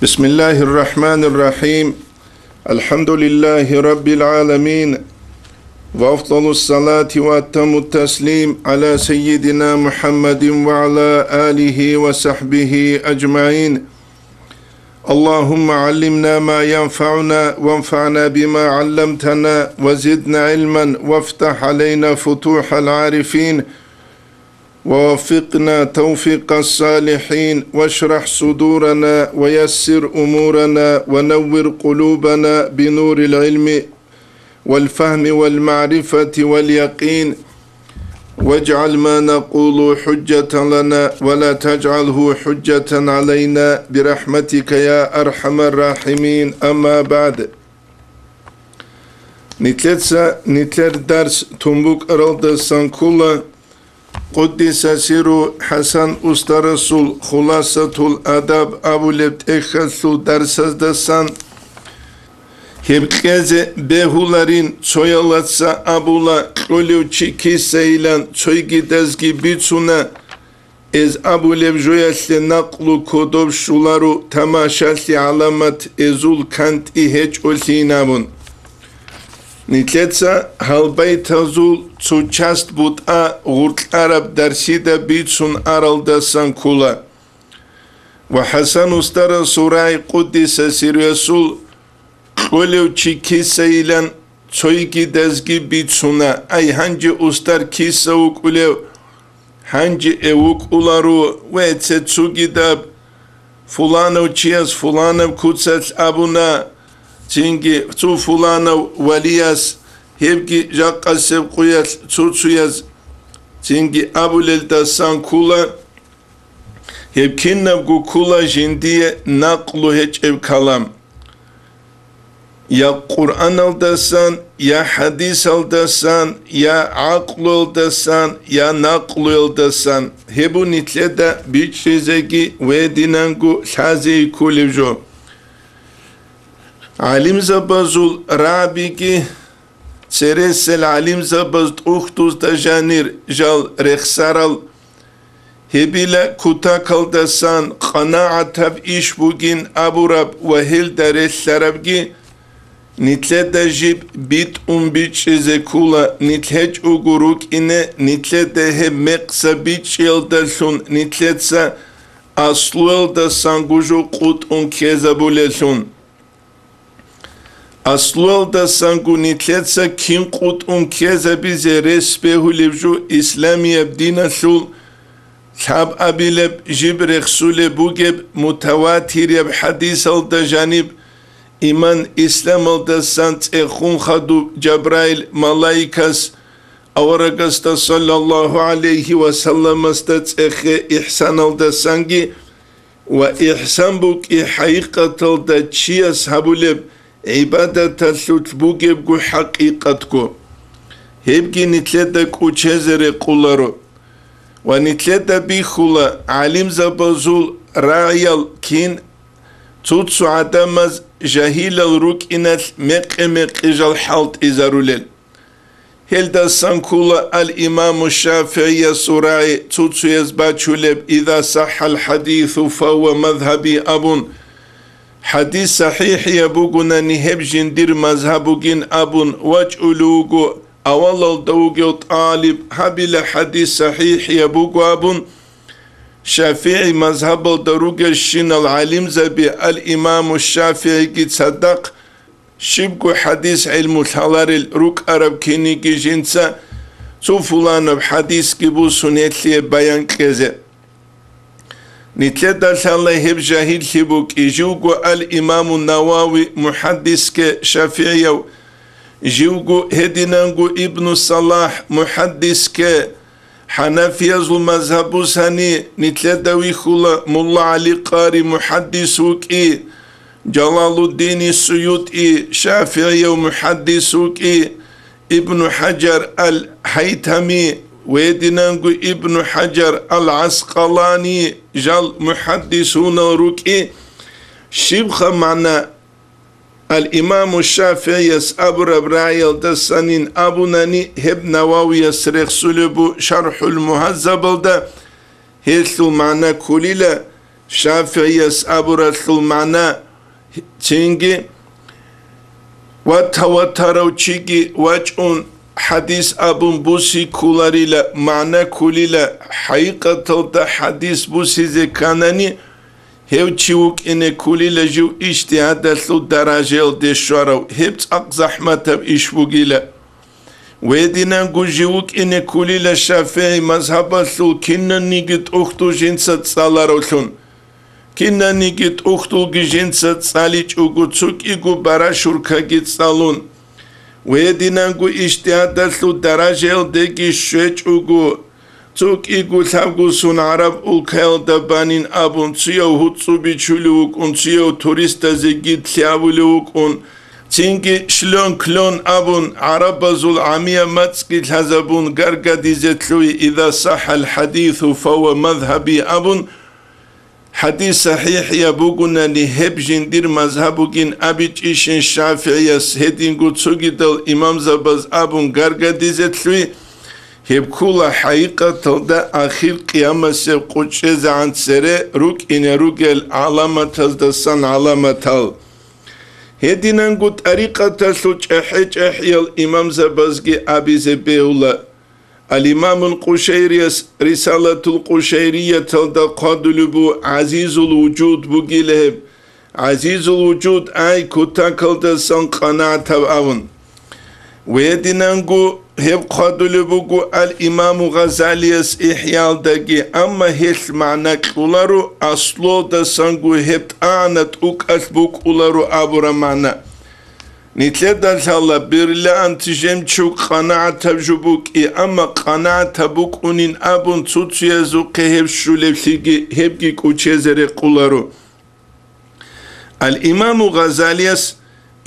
بسم الله الرحمن الرحيم الحمد لله رب العالمين وأفضل الصلاة وأتم التسليم على سيدنا محمد وعلى آله وصحبه أجمعين اللهم علمنا ما ينفعنا وانفعنا بما علمتنا وزدنا علما وافتح علينا فتوح العارفين ووفقنا توفيق الصالحين واشرح صدورنا ويسر أمورنا ونور قلوبنا بنور العلم والفهم والمعرفة واليقين واجعل ما نقول حجة لنا ولا تجعله حجة علينا برحمتك يا أرحم الراحمين أما بعد نتلر درس تنبوك أرالد سانكولا قدس سيرو حسن أسترسول خلاصة الأدب أبو لبتخسو درس دسان Hepkeze behuların çoyalatsa abula kolevçi kiseylan çoygidezgi bitsuna ez abulev joyasle naklu kodov şularu tamaşasli alamat ezul kant iheç olsinabun. Nitletsa halbay tazul çuçast but'a gurt arab derside bitsun araldasan kula. Ve Hasan Ustara Suray Kuddise Siryasul Kolevçi kiseylen çoygi dezgi bitsuna ay hangi ustar kisavuk ulev hangi evuk ularu ve etse çugidab fulanav çiyaz fulanav kutsats abuna çünkü çu fulanav valiyas hevgi jakkasev kuyas çuçuyaz çünkü abulel dasan kula hevkinnav gu kula jindiye naklu heç ev kalam ya Kur'an aldasan, ya hadis aldasan, ya aklı aldasan, ya naklı aldasan. Hebu nitleda biçrezegi ve dinangu sazi kulivjo. Alim zabazul rabigi ceresel alim zabaz uhtuz da janir jal rexsaral. Hebile kuta kaldasan, qanaatab iş bugün aburab ve hil dareslarabgi nitle de jib bit biçize kula nitleç uguruk ine nitle de he meksa biç yıldasun nitletsa aslu yıldasan guju kut keza bulesun aslu yıldasan gu nitletsa kim kut keza bize resbehulevju İslamiye dinasul tab abileb jib reksule bugeb mutavatir yab hadis alda janib İman İslam aldasan tsehun khadu Cebrail malaikas avaragasta sallallahu aleyhi ve sellem asta tsehe ihsan aldasangi ve ihsan buk hakikat alda çiyas habuleb ibadet asut bugeb gu hakikat ko hebgi nitlede kuçezere kulları ve nitlede bihula alim zabazul ra'yal kin tutsu adamaz jahil al-ruk inal meq halt izarulel. Helda sankula al-imam Şafii surai tutsu yazbaçuleb idha sahhal hadithu fahuve mazhabi abun. Hadis sahih yabuguna niheb jindir mazhabugin abun vac'ulugu avalal davugyo talib habile hadis sahih yabugu abun. Şafii mazhabal daruge şinal alim zabi al-imam Şafii git sadak şibgu hadis ilmu halaril ruk arab kini gijinsa su fulanab hadis gibi sünnetliye bayan keze nitle dalsalla hep jahil hibuk ijugu al-imam Navawi muhaddis ke Şafii ijugu hedinangu İbn Salah muhaddis ke Hanafiyazul mazhabu sani nitledawi khula Mulla Ali Qari muhaddisuki Jalaluddin Suyuti Şafii muhaddisuki İbn Hacer al-Haytami ve dinangu İbn Hacer al-Asqalani jal muhaddisuna ruki şibha mana الإمام الشافعي أبو ربراعي الدسانين أبو ناني هب نواوي يسرق سلبو شرح المهذب ده هيثو معنى كليلة شافعيس أبورة المعنى تنجي وتوتروا تشيجي وجون حديث أبون بوسي كولاريلا معنى كوليلا حقيقة الدا حديث بوسي زي كاناني هيو تشيوك إني كوليلا جو اجتهاد لو دراجيل دي شوارو هيبت أقزحمة إشبوغيلا ويدينا جوجيوك إني كوليلا شافعي مذهب لو كنا نيجت أختو جنسة صالارولون كنا نيجت أختو جنسة صاليج أغو تسوك إغو براشوركا جت صالون ويدينا جو اجتهاد لو دراجيل دي شويج أغو تسوك إغو ثابغو سون عرب أوكيل دبانين أبون تسيو هوتسو بيچولوك أون تسيو توريستا زيجي تلياولوك أون تينجي شلون كلون أبون عرب زول عمية ماتسكي الهزبون غرغا ديزتلوي إذا صح الحديث فهو مذهبي أبون حديث صحيح يبوغنا لهب جندير مذهبوغين أبيج إشن شافعية هدين قدسوغي دل إمام زباز أبون غرغا ديزتلوي هب كولا حقيقة تلدا آخر قيامة سيب قدشيز عن سري روك إن روغل علامة تلدسان علامة تل هدينان قد طريقة تسلوج أحيال إمام زبازغي أبي زبيولا الإمام القشيري رسالة القشيرية تلدا قادلبو عزيز الوجود بوغيلهب عزيز الوجود أي كتاكل دسان قناعة أون ويدينان قد هب قادلبو الإمام غزاليس إحيال داقي أما هيل معنى كولارو أصلو دسانقو هبت آنت أكثبوك أولارو أبورا معنى نتلد الله برلا أنتجم تشوك قناعة تبجبوك أما قناعة تبوك أنين أبون تسوتيزوك هب شولفليجي هبكي كوچيزري قولارو الإمام غزاليس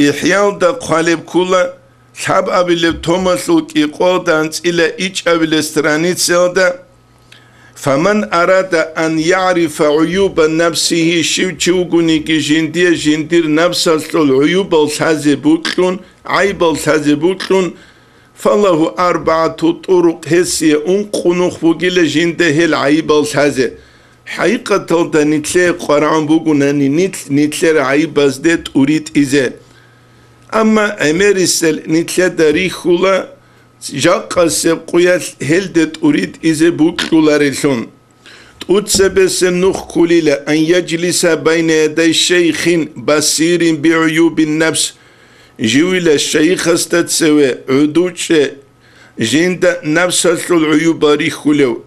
إحيال دا قالب كولا حب أبلي توماسلوك يقول دانس إلى إيش أبلي سترانيتسيل دا فمن أراد أن يعرف عيوب نفسه شوغوني كي جندير نفسه العيوب الحازي بوكلون عيب الحازي بوكلون فله 4 طرق هسية أنقنوخ بوغيل جنده العيب الحازي حقيقة دا نتلي قرآن بوغوناني نتلي عيب ازدت أريد إزي أما أميرسل نتلي داريخولا جاقا سبقويا هلدت أريد إذا بوكلولاريلون تؤتسبسم نخ كليلا أن يجلس بين يدي شيخ بصير بعيوب النفس جويل الشيخ استتسوي عدوش جند نفس العيوب ريخولو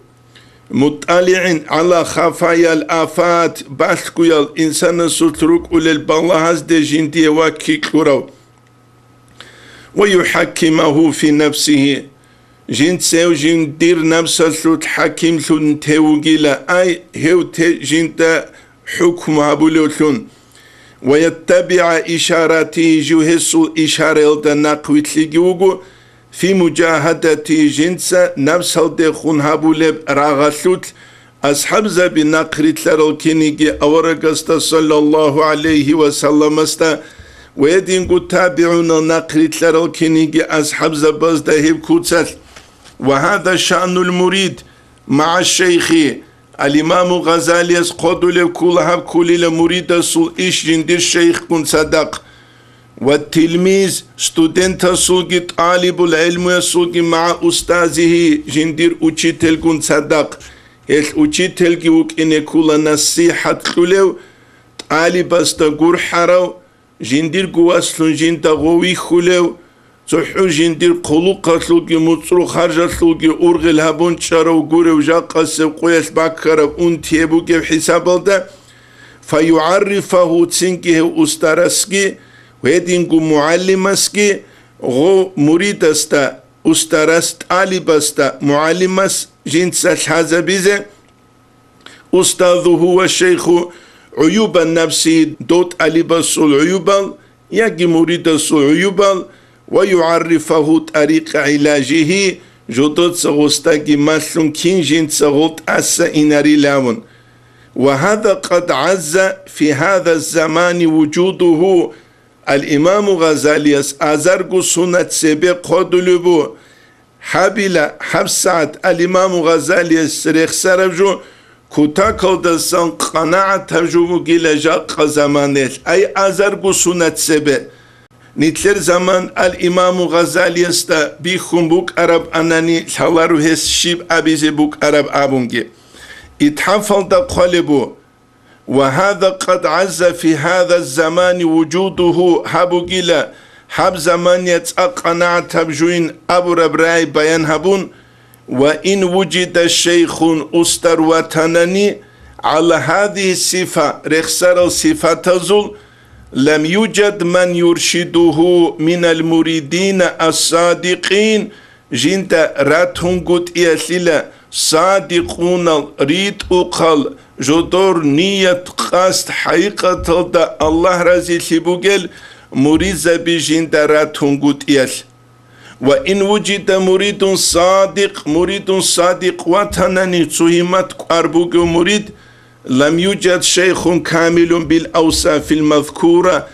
مطلع على خفايا الآفات باسكويا الإنسان ستروك وللبالله دي جندي واكي كورو ويحكمه في نفسه جنسيو جندير نفسه تحكم ثن توجيلا أي هو جنت حكم أبولوثن ويتبع إشاراته جوهس إشارة النقوي تلقوه في مجاهدة جنس نفسه دخون هبولب راغثوت أصحاب زبي نقريت لرالكينيجي أورغست صلى الله عليه وسلم استا ويدين قد تابعون نقريت لرالكينيجي أصحاب زباز دهيب كوتسل وهذا شأن المريد مع الشيخ الإمام غزالي قدوا لكلها كل المريد سول إيش جندير الشيخ كن صدق والتلميذ ستودنت سوغي طالب العلم سوغي مع أستاذه جندير أوشيتل كن صدق هل أوشيتل كيوك إن كل نصيحة كلو طالب استغور حرو جندير قواسلون جندا غوي خلو صحو جندير قلوقا سلوكي مصرو خارجا سلوكي أورغل هابون شارو غورو جاقا سبقويس باكارب انتيبو كيف حساب الدا فيعرفه تسنكيه أسترسكي ويدينكو معلمسكي غو مريدستا أسترست طالبستا معلمس جنس الحزبيزة أستاذه هو الشيخ عيوب النفس دوت ألبس العيوب يجي مريد العيوب ويعرفه طريق علاجه جدد سغستاقي مثل كين جنت سغلت أسا إناري لاون وهذا قد عز في هذا الزمان وجوده الإمام غزالي أزرق سنة سبق قدلبو حبسات الإمام غزالي سريخ سرجو كوتاكودسان قناعة تجوبو جيلا جاق زمانيل أي أزرقو سنة سبه نتلر زمان الإمام غزالي استا بيخون بوك عرب أناني لالارو هس شيب أبيزي بوك عرب أبونجي اتحفل دا قلبو وهذا قد عز في هذا الزمان وجوده هابو جيلا حب زمان يتأق قناعة تبجوين أبو ربراي بيان هبون وإن وجد الشيخ أستر وتنني على هذه الصفة رخصر الصفة تزول لم يوجد من يرشده من المريدين الصادقين جنت راتهم قد إيسلا صادقون ريد أقل جدور نية قاست حقيقة الله رزي لبوغل مريد بجنت راتهم قد إيس وإن وجد مريد صادق وطنني تهمت أربوغ مريد لم يوجد شيخ كامل بالأوصاف المذكورة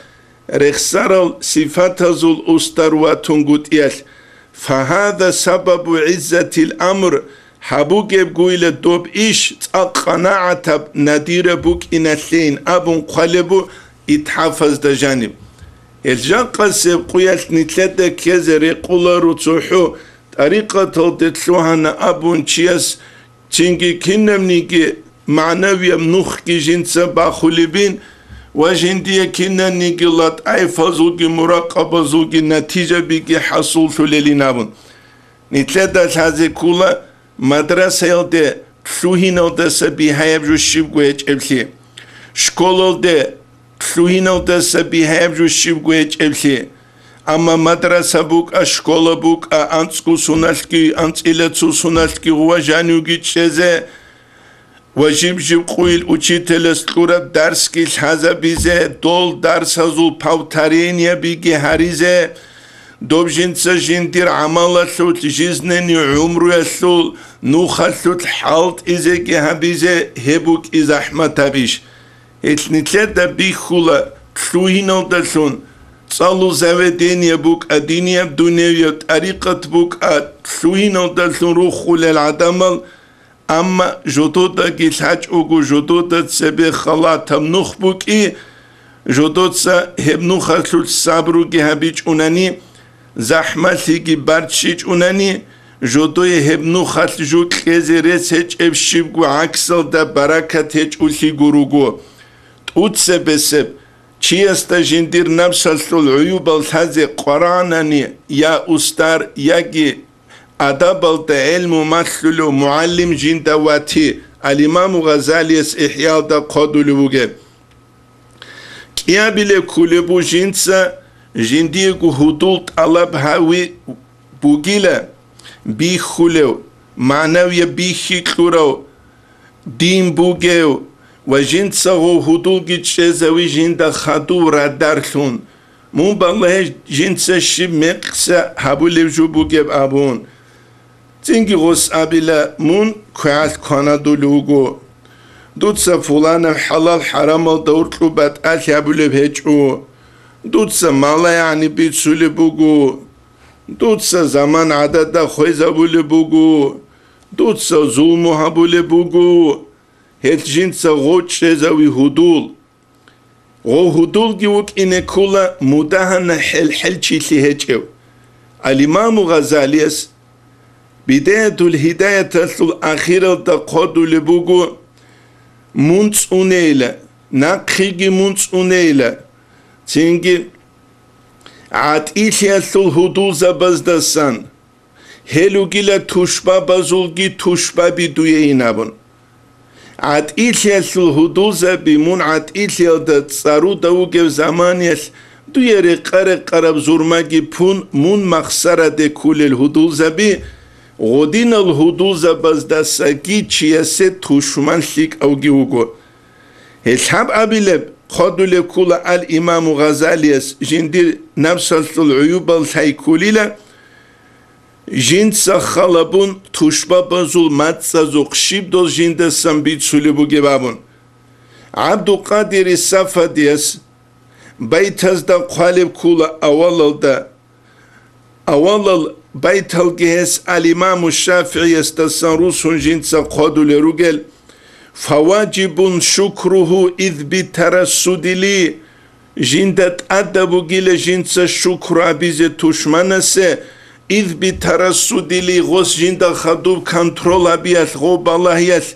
رخصر صفات ذو الأستر وتنقود إيش فهذا سبب عزة الأمر حبوك بقويل الدوب إيش قناعة نادير بوك إنسين أبن قلبو اتحافظ دا جانب الجاقة سيبقوية نتلتا كيزر يقول رتوحو طريقة تلتلوهنا أبن تشيس تنجي كنمنيكي معنوية منوخكي جنسة باخولبين وجندية كنا نيجلات أي فازوكي مراقبة زوكي نتيجة بيكي حصول ثلالينابون نتلتا هذه كلها مدرسة يلدي تلوهين الدسة بيهايب جو شبقوية أبسي شكول الدي تلوهين الدسة بيهايب جو شبقوية أبسي أما مدرسة بوك أشكول بوك أنسكو سنالكي أنسيلتسو سنالكي هو جانيوكي تشيزي وجيب قويل учитель سلورة درس كي الحزة بيزي دول درس هزول باوتارين يبيجي هاريزي دوب جنسة جندير عمالة ثوت جيزنني عمرو يثول نوخة ثوت حالت إزيكي هبيزي هبوك إز أحمد هبيش اتنتلت دا بيخولا تلوهينو دلون تصالو زاودين يبوك أدين يبدونيو طريقة بوك تلوهينو دلون روخول العدمال أما جدودا جلحاج أوغو جدودا تسبي خلات همنوخ بوك جدود سا هبنوخ أسلول صبرو جهبيج أوناني زحمتي جي بارتشيج أوناني جدوي هبنوخ أسلجو كيزيريس هج أبشيبغو عكسل دا بركة هج أولي غروغو تقودسي بسب چي استا جندير نفس أسلول عيوب الحزي قراناني يا أستار ياجي أدب العلم ومثل معلم جندواتي الإمام غزالي إحياء دا قدول بوغي كيابيل كولبو جنسا جنديكو هدول طلب هاوي بوغيلا بيخولو معنوية بيخيكلورو دين بوغيو وجنسا هو هدول جتشيزاوي جندا خدو ردارثون مون بالله جنسا شب مقسا هابولي جو بوغي بابون تنگی غص أبلا مون كعال كانادو لوجو دوتسا فلان حلال حرام الدورتلو بات أثيابولي بهجو دوتسا مالا يعني بيتسولي بوجو دوتسا زمان عدد خويزا بولي بوجو دوتسا ظلمو هبولي بوجو هيت جنسا غوتشي زاوي هدول غو هدول جيوك إنه كولا مدهن حل چيسي هجو الإمام غزاليس بداية الهداية الأخيرة تقود لبوغو منس أونيلا نقخيجي منس أونيلا تنجي عاد إيشي أسل هدوزة بزدسان هلو جيلا تشبا بزولجي تشبا بدوية نابن عاد إيشي أسل هدوزة بمون عاد إيشي أسل تصارو دوغي زمانيس دوية رقرب زورماجي پون مون مخسرة دي كل الهدوزة بي غودين الهدوزة بزدساكي چياسي توشمان ليك أوغي وغو هشاب أبيلب خدو لكل الإمام غزاليس جندير نفس العيوب الهيكوليلة جنس خلبون توشبا بزول ماتسا زوقشيب دو جند سنبيت سوليبو جبابون عبدو قادر السفاديس بيتاز دا قالب كولا أولل بيت الجهاز الإمام الشافعي استسان روسون جنسا قادو لرجل فواجب شكره إذ بترسد لي جندت أدبو جيل جنس الشكر أبيزة تشمنسه إذ بترسد لي غوص جند خدوب كنترول أبيث غوب الله يث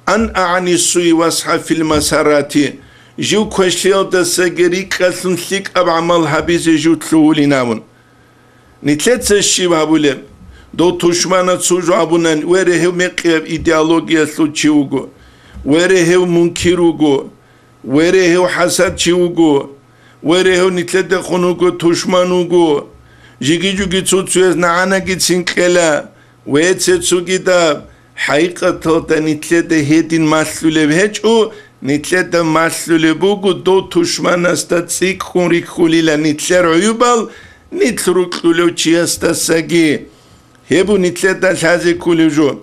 أن أعني السوي واسحة في المسارات جو كوشيل دا سجريك أثن ثيك أبعمل حبيزة جو تلولي ناون نتلت الشيب هبولي دو تشمانة سوجو أبونان ويرهو مقيب إيديالوجيا ثلوشيوغو ويرهو منكروغو ويرهو حسد شيوغو ويرهو نتلت خونوغو تشمانوغو جيجي جوغي تسوتسويز نعانا جيتسين كلا ويتسو جداب حقيقة تا نتلت هيدين مسلولي بهجو نتلت مسلولي بوغو دو تشمان استاتسيك خونريك خوليلا نتلر عيوبال نتلروك لولو چي استاساقي هبو نتلت الحازي كولي جو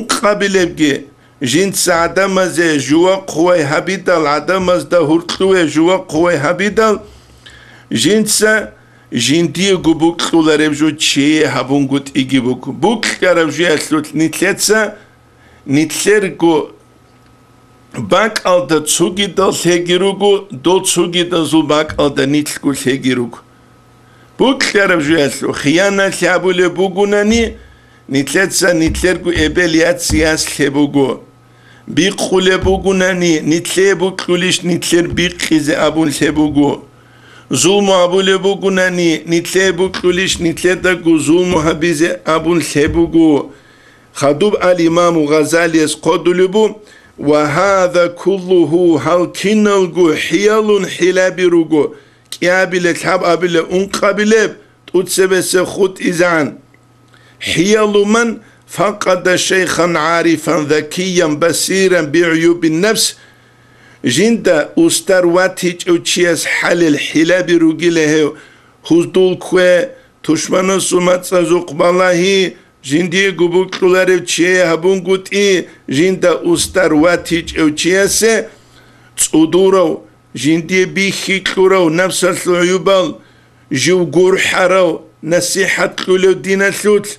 قابل بگي جنس عدمز جوا قوي هبيدال عدمز دا هرطلوه جوا قوي هبيدال جنس جندي بوك لولارب جو چي هبونگوت إيجي بوك بوك كارب جو يسلوت نتلتسا نتلرگو باك alda تسوگي دال هگيروگو دو تسوگي دال زو باك alda نتلگو هگيروگو بوك كارب جو يسلو خيانة لابولي بوگوناني نتلتسا نتلرگو إباليات سياس لبوگو بيقو لبوگوناني نتلي بوك لوليش نتلر بيقخيز أبون لبوگو ظلم أبو لبوغناني نتلي بوكلوليش نتلي داكو ظلم هبيزي أبو لبوغو خدوب الإمام غزالي اسقودو لبو وهذا كله هل كنلغو حيال حلابيروغو كيابيل الحب أبيل أنقابيل تتسبس خود إزعان حيال من فقد شيخا عارفا ذكيا بصيرا بعيوب النفس جندا أسترواتيج أو تشيس حل الحلاب رجله هزدول كوي تشمن سمات زوق بالله جندي قبوك لارب تشي هبون قط جندا أسترواتيج أو تشيس تصدورو جندي بيخي كلورو نفس العيوبال جو جرحرو نصيحة كلو دين الثوت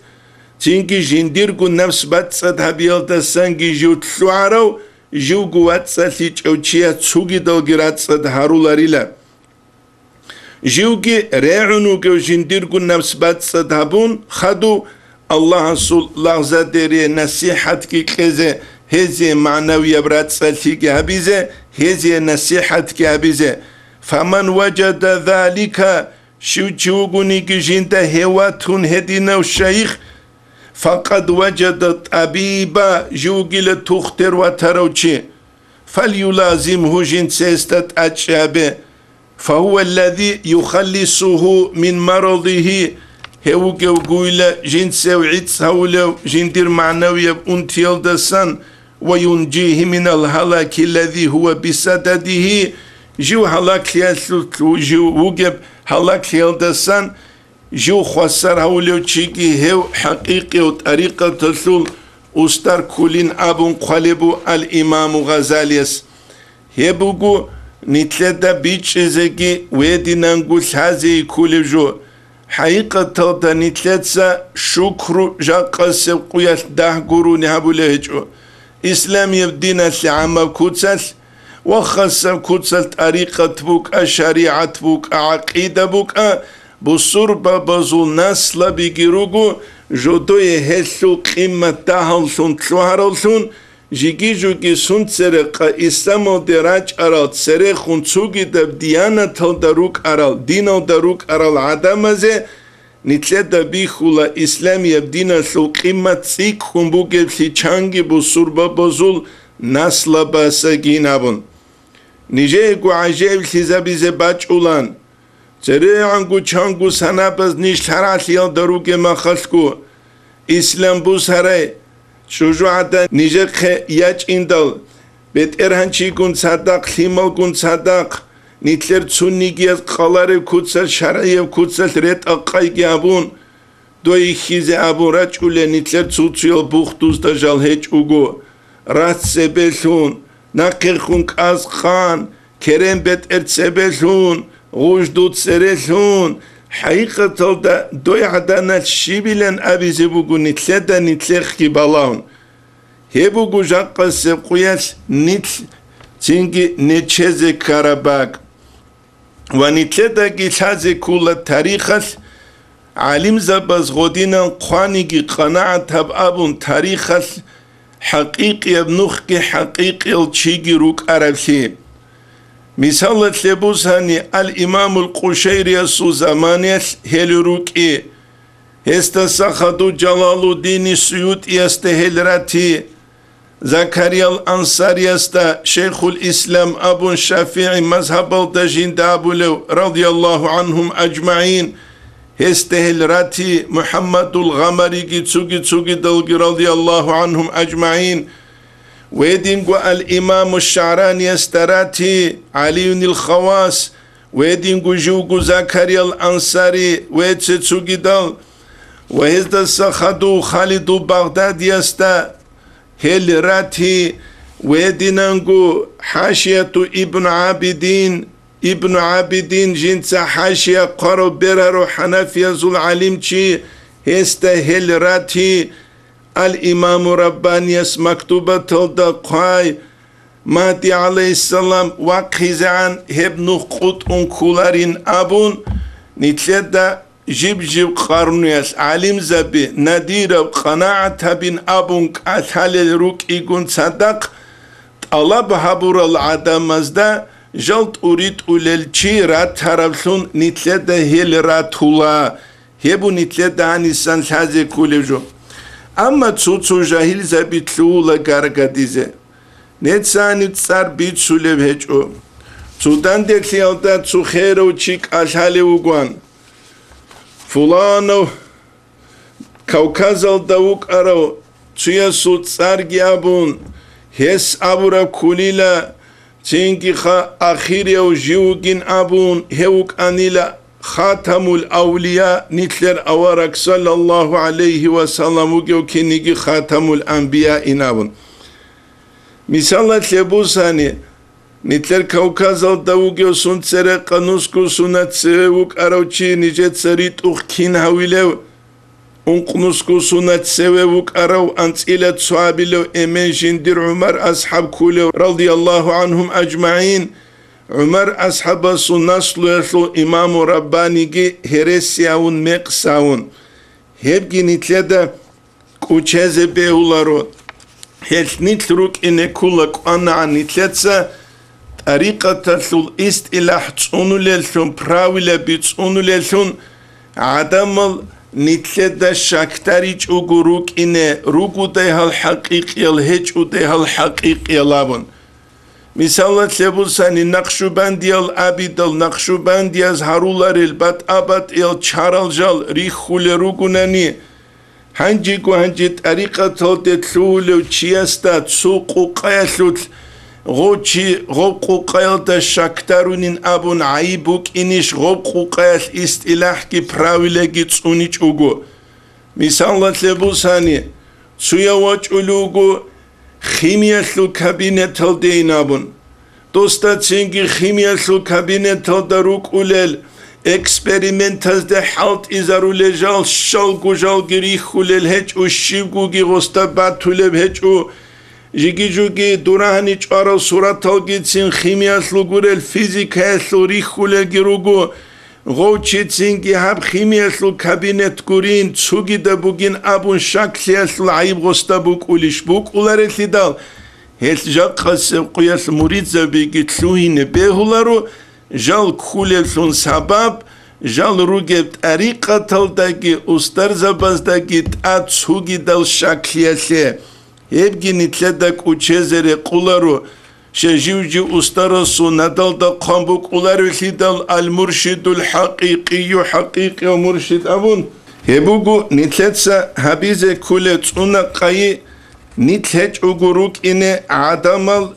تينكي جندير كو نفس باتسد هبيل تسانكي جو تلوعرو جو قوات سالتيج أو تشيا تسوغي دلغيرات سد هارولاريلا جوغي ريعنو كو جنديرغو نفس بات سد هابون خدو الله سول لغزة ديري نصيحت كي كيزي هزي معنوية برات سالتيج هبيزي هزي نصيحت كي هبيزي فمن وجد ذلك شو جوغوني كي جندا هواتون هدينا الشيخ فقد وجد طبيبا جوجل تختر وتروشي فليلازمه جنس استت أجابه فهو الذي يخلصه من مرضه هو جوجل جنس وعيتس هولو جندير معنوي أنتيل دسان وينجيه من الهلاك الذي هو بسدده جو هلاك يسلط جو وجب هلاك يلدسان جو خسر هولو تشيكي هو حقيقي وطريقة تسول أستر كلين أبون قلبو الإمام غزاليس هبوغو نتلدا بيتش زكي ويدينانغو سازي كل جو حقيقة تلدا نتلدسا شكرو جاقس قياس دهغورو نهابو لهجو إسلام يبدينا سعامة كوتسال وخاصة كوتسال طريقة بوك شريعة بوك عقيدة بوك بصربة بزول نسل بيجيروغو جودوي هسو قيمة تاهلسون تلوهرلسون جيجي جوغي سون تسرق إسلامو دراج أرال تسرقون تسوغي دب ديانة تل دروك أرال دينو دروك أرال عدامزي نتلدا بيخولا إسلام يبدينا سو قيمة تسيك خنبوغي بسي چانگي بصربة بزول نسل باساقين أبون نيجيكو عجيب سيزابيزي باج أولان زريعنگو چانگو سنابز نیش تراسیال دروگه مخلقو اسلام بوز هره شجو عدا نیجق یاج ایندال بيت ارهنچی گون صدق خیمال گون صدق نیتلر چونیگی از قالار کودسل شرعیب کودسل رت اقای گیابون دوی خیز ابون رچ اوله نیتلر چوچیال بوختوز دا جال هیچ اوگو رات سبلون نقر خونک از خان کرم بيت ارت سبلون غوش دوت سرسون حقيقة دا دوي عدانا الشيبلن أبي زبوغو نتلدا نتلخ كي بلاون Hebu gujaqqa sepquyas nitl cingi necheze karabag. ونتلدا جلازي كل تاريخ عالم زبز غودينا قوانيجي قناعة تبقابون تاريخ حقيقي ابنوخي حقيقي الشيجي روك أرفي مثال تلبوساني الإمام القشيري السوزمانيس هلروك استساخدو جلال الدين السيوط يستهلراتي زكريا الأنصاري يستا شيخ الإسلام أبو الشافعي مذهب الدجين دابولو رضي الله عنهم أجمعين هستهلراتي محمد الغمري جتسوغي دلغي رضي الله عنهم أجمعين ويدينغو الإمام الشعراني يستراتي علي الخواس ويدينغو جوغو زكريا الأنصاري ويتسوغي دل وهزد سخدو خالد بغداد يستا هل راتي ويدينانغو حاشية ابن عابدين جنس حاشية قرو برارو حنفية ذو العلمشي هستا هل راتي الإمام رباني مكتوبة تلدقاي مهدي عليه السلام وقيزعان هبنو قطن كولارين أبون نتلدا جيب قرنياس علم زبي نادير قناعة بن أبون كأثال الروك إيقون صدق طلب هبور العدم مزدا جلت أريد أوليلشي رات هربسون نتلدا هيل رات هلا هبو نتلدا هنسان سازي كوليجو أما تسوتسو جاهل زبي تلولا غارغا ديزي نتساني تسار بيت سوليب هجو تسودان ديكلي ألتا تسو خيرو تشيك أشالي وغوان فلانو كوكاز الدوك أرو تسيسو تسارجي أبون هس أبورا كوليلا تينكي خا أخيري وجيوغين أبون هوك أنيلا خاتم الأولياء نتلر أورك صلى الله عليه وسلم وكينيكي خاتم الأنبياء إنابون مثال تلبوساني نتلر كوكاز الدوغيو سون تسرق قنوسكو سونات سوك أروچي نجت سريت أخكين هاويلو انقنوسكو سونات سوك أرو أنسئلة صحابيلو إمين جندر عمر أصحاب كولو رضي الله عنهم أجمعين عمر أصحاب سنسلو يسلو إمام رباني جي هرسياون مقساون هبجي نتلدا كوچهز بيهولارو هل نتلروك إنه كولك أنا نتلتسا طريقة الاستلاح تصونو للثون براويلة بتصونو للثون عدم نتلدا شاكتاريج أغروك إنه روكو ديها الحقيقي الهج ديها الحقيقي لابن مثال تلبوساني نقشباندي الأبيد النقشباندي از هارولار البات أبات الچارل جال ريخول روكوناني هنجي طريقة تلتلولو چيستا تسوقو قياسلوت غوبقو قيلتا شاكتارونين أبون عيبوك إنيش غوبقو قياس استلاح كي براويلة تسونيش أغو مثال تلبوساني تسويا واجولوغو خيمياسلو كابينت هلدين أبون دوستا تسينجي خيمياسلو كابينت هلداروك أوليل اكسپریمنتاز ده حالت ازارو لجال شالگو جالگیری خولل هج و شیبگوگی غستا باتولب هج و جيجي جوجي دوراني چارو صورت تلگيتسين خيمياسلو گورل فيزيكاسلو ريخولل گيروگو غوچيتسينگي هب خيمياسلو كابينت گورين تسوگي دبوگين ابون شاكسياسلو عيب غستا بوك اوليش بوك اولارتلي دال هل جاق خسب قياس مريد زبيگي تلوهين بيهولارو جال كوللسون سبب جال روجب طريقة تلداگي استر زبازداگي تاتسوگي دل شكلياسي هبگي نتلدك وچزر قولارو شجيوجي استرسو ندل دا قنبوك قولارو لدل المرشد الحقيقي حقيقي ومرشد أبون هبوغو نتلدسا هبيزة كولتسونا قاي نتلج اغروك إنه عدمال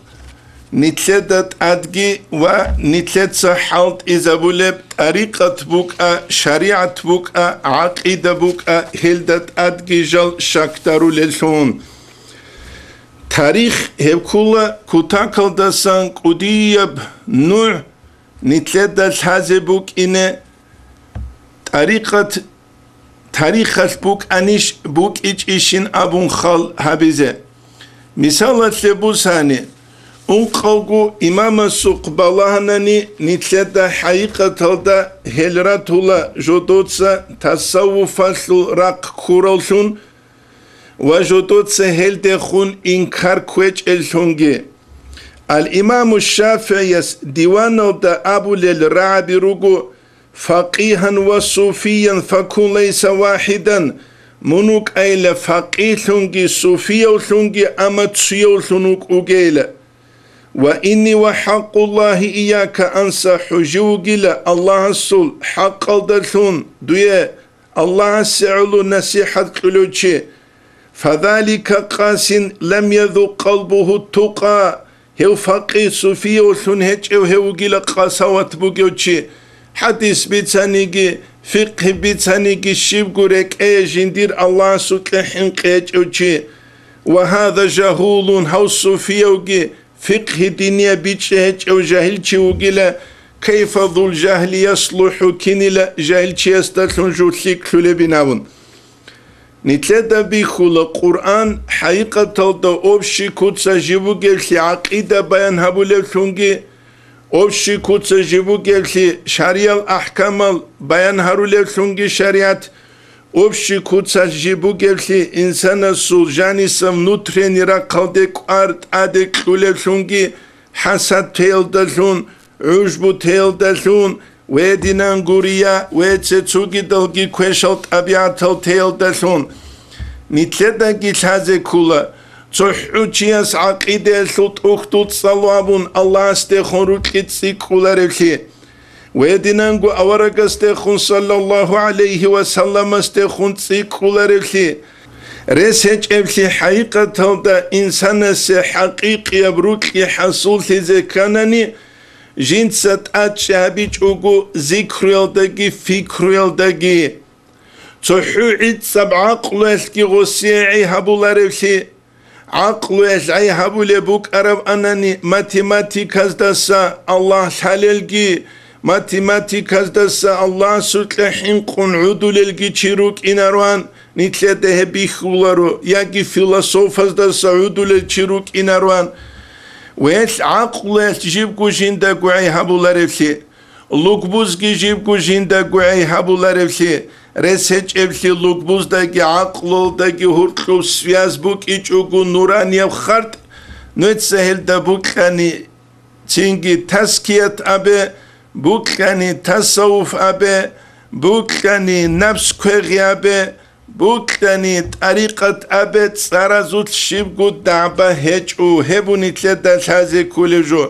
نتلدت أدجي ونتلدت حالت إذا بولب طريقة بوكا شريعة بوكا عقيدة بوكا هلدت أدجي جل شاكتارو للثون تاريخ هبكولا كتاكل دسان قديب نوع نتلدت هذا بوك إنه طريقة تاريخ بوك أنيش بوك إيش إيشين أبون خال هبزة مثال تلبوساني انقلقو إمام السوق بلاهناني نتلتا حقيقة دا هلراتولا جودوتسا تصوف راق كورولشون وجودوتسا هلدخون إنكار كويج الشونجي الإمام الشافعي ديوانو دا أبو للرعب رغو فقيها وصوفيا فكون ليس واحدا منوك أيلا فقيه لونجي صوفيا لونجي أما تسيو لونوك أجيلا وإني وحق الله إياك أنسى حجوجلا الله السول حق الدلون دوية الله سعلو نصيحة كلوشي فذلك قاس لم يذوق قلبه التقى هو فقيه صوفيا ولون هيج هو جلا قاسوات بوجوشي حديث بيتانيجي فقه بيتانيجي شيبغورك اي جندير الله سكحن قيجوشي وهذا جهول هو صوفيوجي فقه دنيا بيتشهج او جاهلشي وجلا كيف ذو الجهل يصلح كنلا جاهلشي يستلون جوتليك لبناون نتلدا بيخول القرآن حقيقة تلدا أوبشي كوتسا جيبو جلسي عقيدة بيان هابو لفلونجي أوبشي كوتسا جيبو جلسي شريع الأحكام بيان هارو لفلونجي شريعت أوبشي كوتسا جيبو جلسي إنسان السول جاني سم نوتريني را قلدك أرد أدك لفلونجي حسد تيل دلون عجبو تيل دلون ويدينان غوريا ويتسوغي دلغي كويشلت أبيعتل تيل دلون نتلدا جيتازي كولا تحوچياس عقيدة سلط أختوت صلوابون الله استيخون روكيت سيكولا رفلي ويدينان غو أورق استيخون صلى الله عليه وسلم استيخون سيكولا رفلي رسج افلي حقيقة تلدا إنسان سي حقيقي بروكي حصول تزيكاناني جنسات أتشابيج أوغو ذكريل داقي فكريل داقي تحوعيد سب عقلوش كي غسيعي هبو لارفلي عقلوش عي هبو لبوك أرب أناني ماتيماتيكاز داسا الله حلالجي ماتيماتيكاز داسا الله سلحين قن عدو للجي تشيروك إناروان نتلده بيخولارو ياقي فيلسوفاز داسا عدو للتشيروك إناروان ويش عقل جيبكو جيندا قوعي هابو لارفلي لوكبوزكي جيبكو جيندا قوعي هابو لارفلي رسج افلي لوكبوز داكي عقل داكي هورتلو سفياز بوك ايجوغو نورانيا وخارت نتسهل دا بوكاني تينجي تسكيت أبي بوكاني تصوف أبي بوكاني نفس كوغي أبي بوكتاني طريقة أبد سارزوت شبكو دعبا هجو هبو نتلتا شازي كولجو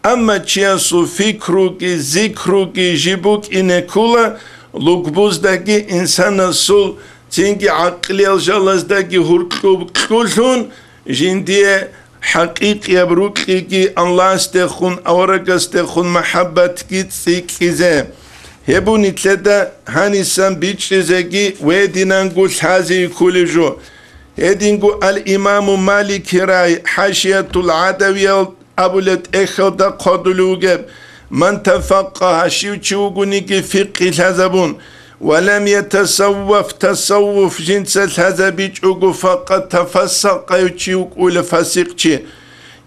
أما تشياسو فكروكي ذكروكي جيبوك إنكولا لوكبوز داكي إنسان سول تينكي عقلي الجالز داكي هركو كولشون جندية حقيقي بروكيكي الله استخون أورق استخون محبتكي تسيكيزي هبو نتلتا هانيسان بيتشيزاكي ويدينانغو شازي كوليجو هدينغو الإمام مالك راي حاشية العدوية أبولت إخودا قدلوغب من تفقه شيوچوغونيكي فقه الهزبون ولم يتصوف تصوف جنس الهزبيچوغو فقط تفسق يوچيوك أول فاسقچي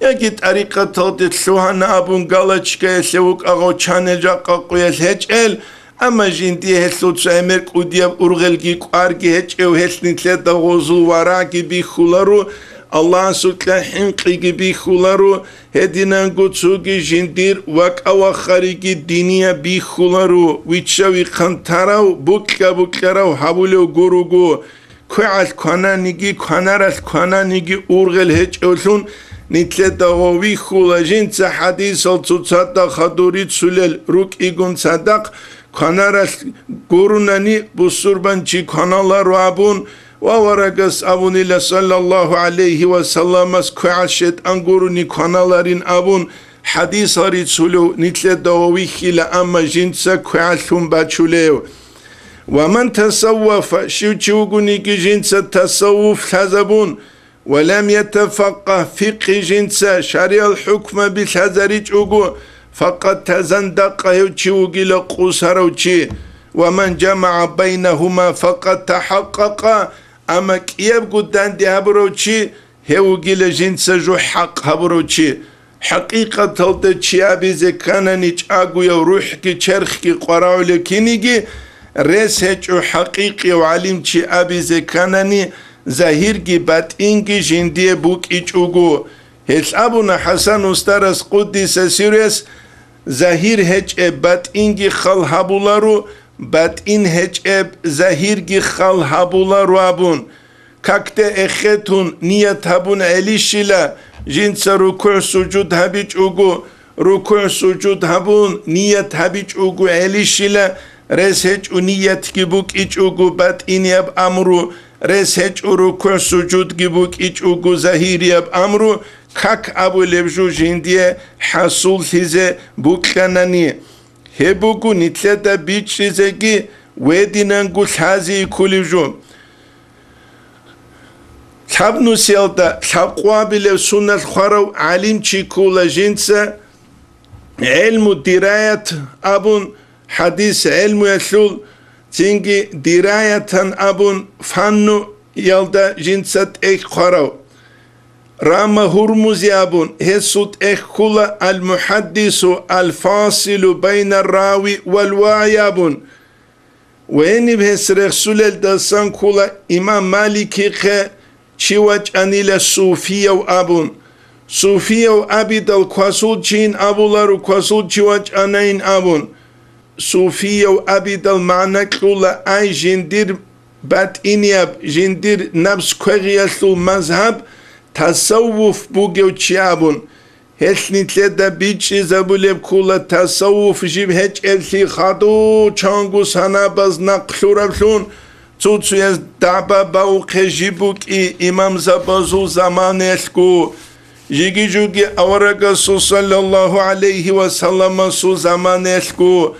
يجي طريقة تلتت سوهانا أبون غالچكا يسوك أغو چانجا قاقوية هجل أما جندي هسلوت سامرك ودياب أرغلكي قاركي هجل هسنتلت غوزو وراكي بيخولارو الله سوكلا حنقي بيخولارو هدينان قدسوكي جندير وك أواخاريكي دينيا بيخولارو ويتشاوي خانتاراو بوكراو حابولو غوروغو كوعال كوانانيكي كواناراس كوانانيكي أرغل هجلون نتلتا غوي خولا جنس حديث التصدق خدوريت سلل روك إيغون صدق كانارس قروناني بسربان چي كانالا روابون وورقس أبون الله صلى الله عليه وسلم كعشت أنقروني كانالارين أبون حديث هاريت سلو نتلتا غوي خلا أما جنس كعشون باتشوليو ومن تصوف شوچوغوني كي جنس تصوف حزبون ولم يتفقه فقه جنسا شريع الحكم بالحزريج أغو فقد تزندق يوچوغي لقوسروچي ومن جمع بينهما فقد تحقق أما كيب قدان دي هبروچي هوجيل جنس جو حق هبروشي حقيقة تلت شيابي زكانني تشاقو يروح كي تشرخ كي قراو لكينيجي ريس هجو حقيقي وعلم شيابي زكانني ظاهرگی باتینگی جندی بوک ایچوگو هیچ ابونا حسن استرس قدس سیرس ظاهر هج باتینگی خال هبولارو باتین هج ظاهرگی خال هبولارو ابون کاکته اختون نیت هبون علیشیلا جنس رکوع سجود هبیچ اوگو رکوع سجود هبون نیت هبیچ اوگو علیشیلا رس هج و نیت کی بوک ایچ اوگو باتین یب امرو رس هج رکوع سجود گیبوک ایچ اوگو ظاهری اب امرو کک ابو لبجو جندیه حصول تیزه بوکنانی هبوگو نیتلتا بیچ چیزگی ویدیننگو تازی کلیجو تاب نوسیالتا تاب قوابل سنت خارو علم چی کولا جنسه علم درایت ابون حدیث علم یسول تینگی درایتن ابون فنو یالدا جنست ایک خارو راما هرمزی ابون هسوت ایک کلا المحدث الفاصل بین الراوی والواعی ابون وینی بهس رسول الدسان کلا امام مالکی که چیوچ انیل صوفیه و ابون صوفیه و ابید القاسول چین ابولارو قاسول چیوچ انین ابون صوفية وأبيد المعنى كلا أي جندير بات إنياب جندير نفس كوغيالو مذهب تصوف بوغيو تشيابون هسني تلدا بيتشي زبوليب كلا تصوف جيب هج الثي خادو چانگو سانا باز نقلورابلون توتسو يز دعبا باوقه جيبوك إمام زبازو زمان الكو جيجي جوغي أورغا صلى الله عليه وسلم سو زمان الكو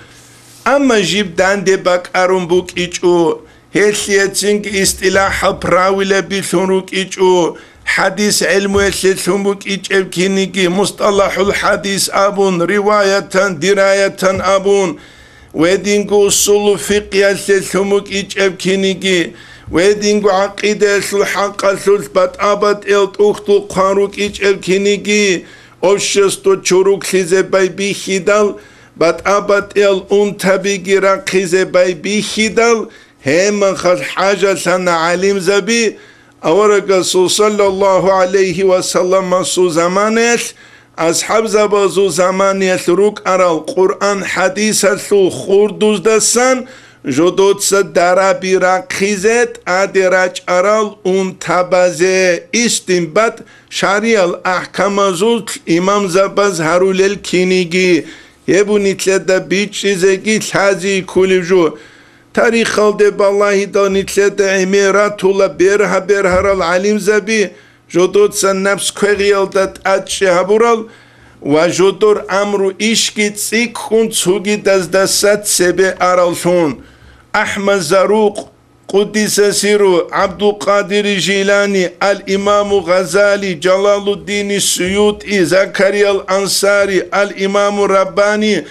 اما جيب دانده باك ارون بوك ايچو هسيتنك استلاح براويلة بيثنوك ايچو حديث علمو يسلثن بوك ايچو كينيكي مصطلح الحديث ابون رواية دراية ابون ويدينكو اصول فقه يسلثن بوك ايچو كينيكي ويدينكو عقيدة الحق الثلثبات ابات الت اختو قاروك ايچو كينيكي اوشستو چوروك سيزي باي بيخيدال بات ابات ال اون تبيگي راقيزه باي بيخيدال همان خد حاجة سنة علم زبي اورق صلى الله عليه وسلم سو زمانيت اصحاب زبازو زمانيت روك ارى القرآن حديث سو خوردوز دسان جدود سدارا بي راقيزت ادراج ارال اون تبازه استنبات شريع الاحكام زوت امام زباز هرول الكينيگي يبوني تلدا بيت چيزگي تازي كوليجو تاريخ خالد بالله داني تلدا اميرات ولا برها رال علم زبي جدود سن نفس كوغيال دات اتشي هبورال وجدور امرو اشكي تسيك خون تسوغي دزدسات سبي ارالثون احمد زروق قدس سيرو عبد القادر جيلاني الإمام غزالي جلال الدين السيوطي زكريا الأنصاري الإمام الرباني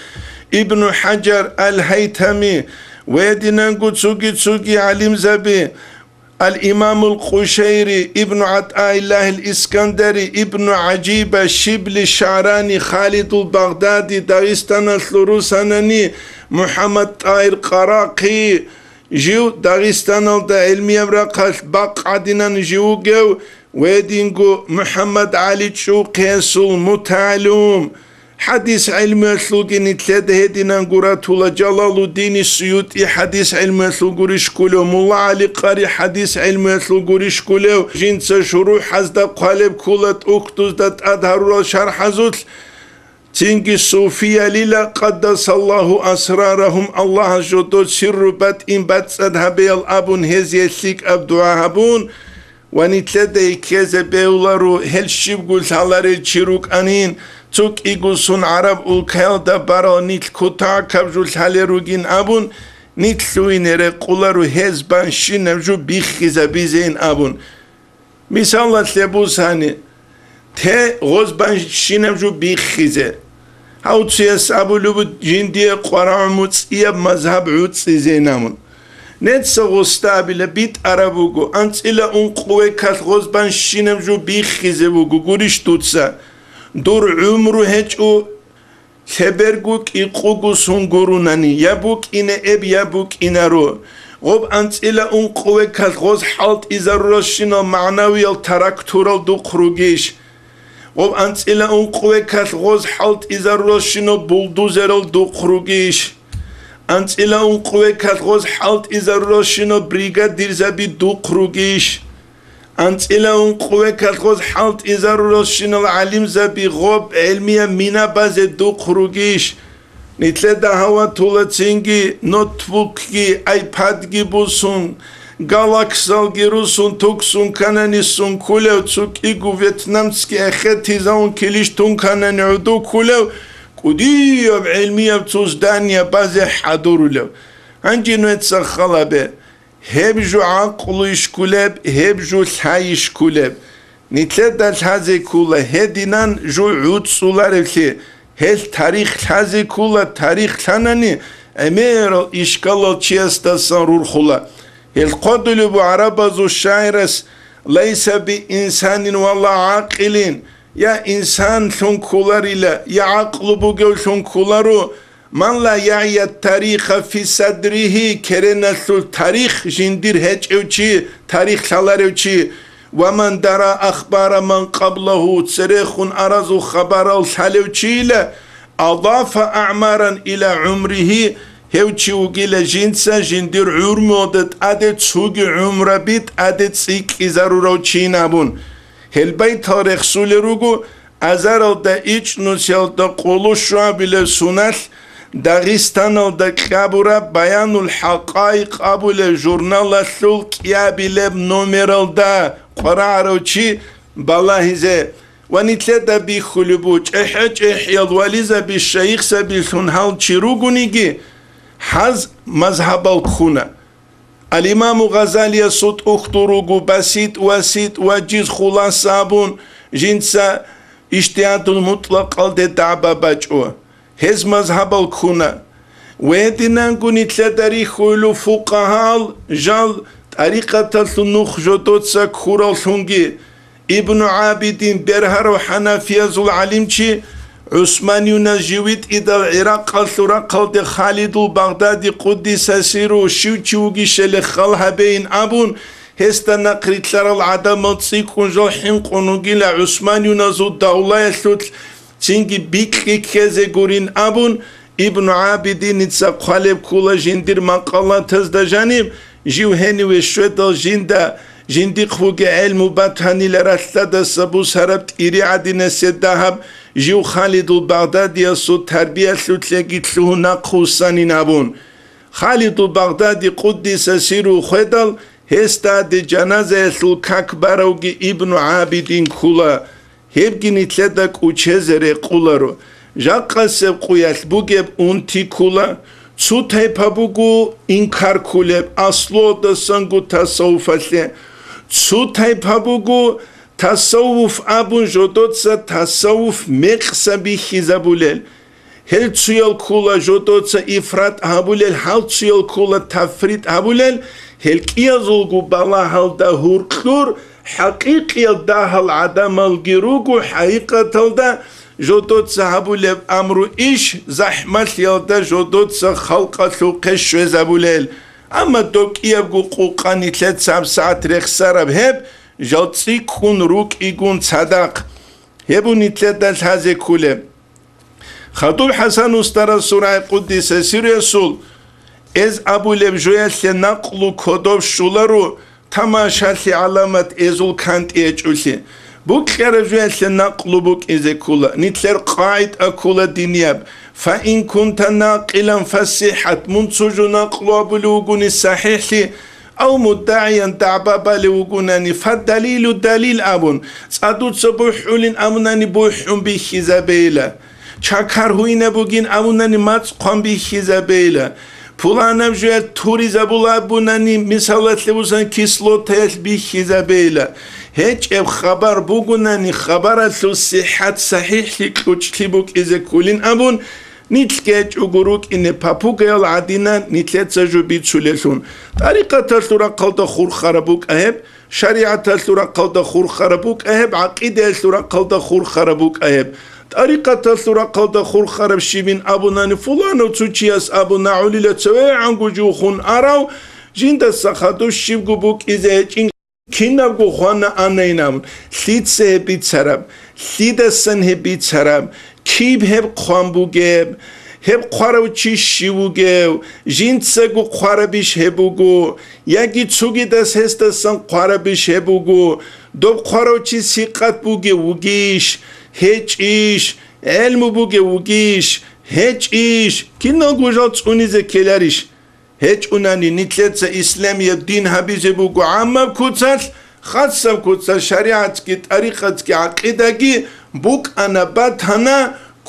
ابن حجر الهيثمي ويدنانكو تسوكي علم زبي الإمام القشيري ابن عطاء الله الإسكندري ابن عجيبة شبل الشعراني خالد البغدادي داغستان الثروساناني محمد طاهر قراقي جيو داغستان دا علمي امرقال باق عدنان جيو جو ويدينكو محمد علي تشوقيسو متعلوم حديث علمي اسلوغي نتلاد هدينان قراتولا جلال الدين السيوطي حديث علمي اسلوغوريش كولو مولا علي قاري حديث علمي اسلوغوريش كولو جنس شروح حزدا قالب كولت اكتوز دات ادهرو شرح زوت تنجي صوفيا ليلا قدس الله أسرارهم الله جدود سر بات إن بات سدهبي الأبون هزي سيك أبدوهابون ونتلدي كيزة بيولارو هل شبقول سالاري تشيروك أنين توك إيقوسون عرب الكيل دبارو نيت كتا كبجول ساليروغين أبون نيت سوينيري قولارو هزبان شينمجو بيخيزة بيزين أبون مثال تلبوساني ته غزبان شينمجو بيخيزة هاو تسيس أبو لبو جندية قرام متسئيب مذهب عدسي زينامون نتسا غستابيلا بيت عربوغو أنتلا أنقوة كالغوز بان شينم جو بيخيزه بوغو غوريش توتسا دور عمرو هجو خبرگوك إقوغو سنگورو ناني يابوك إنا إب يابوك إنا رو غوب أنتلا أنقوة كالغوز حالت إزارشينو معنويال تراكتورال دو خروگيش غوب أنتلا أنقوة كالغوز حالت إزارشينو بولدوزرال دو خروگيش أنتلا أنقوة كالغوز حالت إزارشينو بريغادير زبي دو خروگيش أنتلا أنقوة كالغوز حالت إزارشينو العليم زبي غوب علمية مينا باز دو خروگيش نتلدا هوا تولاتسينجي نوتبوكي ايبادجي بوسون جالاكسالجي روسون توكسون كانانيسون كولو تسوكيغو فيتنامسكي اخيتيزاون كيليشتون كاناني عدو كولو كوديو بعلمية بتوزدانيا بازي حضورو لو هنجي نويتسا خلابي هبجو عقلو يشكولاب هبجو الحي يشكولاب نتلدا الحازي كولا هدينان جو عود سولارفلي هل تاريخ حازي كولا تاريخ ثاناني امير اشكال تشيستاسان رورخولا هل قدلو بعربازو الشاعرس ليس بإنسان والله عاقلين يا إنسان ثون كولاريلا يا عقل بوغو ثون كولارو من لا يعي التاريخ في صدره كرنة التاريخ جندير هجوشي تاريخ ثلاروشي ومن درى أخبار من قبله تسريخ أرز خبر الحلوشيلة أضاف أعمارا إلى عمره هوشي وقيل جنسا جندير عرمودت أدت سوق عمر بيت أدت سيك إزارو چينابون هل بي تاريخ سولروغو أزارل دا إيش نوسيال دا قولو شعبيل سونال داغستان دا كابورا بيان الحقائق أبو لجورنال الثول كيابيل بنوميرال دا قرارو چي بالاهزه ونتلدا بخلبوش احج احيال وليزا بالشيخ سبيلثون هال چيروغونيگي حز مذهب الخونة الإمام غزالي صوت اختروغو بسيط وسيط وجيز خلاصابون جنسا اشتياد المطلق الدي دعبا بجوه هز مذهب الخونة ويدنانگو نتلدا ريخولو فقهال جال طريقة النخ جدوتسا كورال ثونجي ابن عابدين برهر وحنفية ذو العليمشي عثمان ينجويت إذا العراق الثراق خالد البغدادي قدس سيرو شوچوغي شلخالها بين أبون هستا نقريت لرى العدم تصيكون جو حنقونوغي لعثمان ينزو الدولة يثوت تنجي بيكي كيزي قورين أبون ابن عابدين اتسا قالب كولا جندير مقالة تزدا جانب جيو هني وشويدل جندا جندي قفوغي علم باتهاني لرثدا سبو سربت إيري عدنا سيدهب جيو خالد البغدادي يسو تربية ثلتلقيت له نقو ساني نابون خالد البغدادي قدس سيرو خيدل هستا دي جنازة ثلكاك باروغي ابن عابدين كولا هبگي نتلدك وچهزري قولارو جاقا سبقو يثبوغيب انتي كولا سوتاي پابوغو انكار كولب اصلو دسانگو تصوفالي سوتاي پابوغو تصوف ابون جودوتسا تصوف مقصبي خيزابولل هل تسيال كولا جودوتسا افراد هابولل هل تسيال كولا تفريد هابولل هل كيازولغو بالا هل دا هورقلور حقيقي دا هل عدم الگيروغو حقيقة دا جودوتسا هابولل امرو ايش زحمت يالدا جودوتسا خلقا ثوقش شوزابولل اما دوك يبغو قوقاني 3 ساعت رخصارب هب جالتسي كون روك ايگون صدق هبو نتلدل هزي كولب خطول حسن استرى سورة قدس سير يسول از ابو لب جويل نقلو كدوب شولارو تماشالي علامت ازول كانت ايجولي بوك خير جويل نقلو بوك ازي كولا نتلر قاعد اكولا دينياب فإن كنت ناقلا فالصحة منسوج نقلو ابو لوغون الصحيح أو مدعيا دعبابا لوغوناني فالدليل دليل أبون صادوت سبوحولين أموناني بوحون بخيزابيلا چاكار هوين بوغين أموناني ماتقون بخيزابيلا پولانا بجوية توريزا بولا بوناني مثالات لبوزان كيسلوتايل بخيزابيلا هيج اب خبر بوغوناني خبرات لو صحات صحيح لكوچ تيبوك إذا كولين أبون نيتلكيج وغروك إن بابوغيال عدينا نيتلت سجوبيت سوليلون طريقة تلورا قلد خور خربوك أهب شريعة تلورا قلد خور خربوك أهب عقيدة تلورا قلد خور خربوك أهب طريقة تلورا قلد خور خرب شيبين أبونا فلان وتشياس أبونا عليلة سوي عنقو جوخون أراو جند السخادو شيبغو بوك إذا كينابغو خوانا أنينام ليد سهبيت سرب ليد السنهبيت سرب كيب هب قوامبوغيب هب قوارو چی شیوگو جین سگو قواربیش هبوگو یکی چوگی دست هستسان قواربیش هبوگو دو قوارو چی سیقات بوگه وگیش هیچ ایش علم بوگه وگیش هیچ ایش کی نگوشال چونیزه کلاریش هیچ اونانی نیتلتس اسلامی دین حبیزه بوگو عامه کوتسل خاصه کوتسل شریعت کی طریقت کی عقیده کی بوک انا باتهنا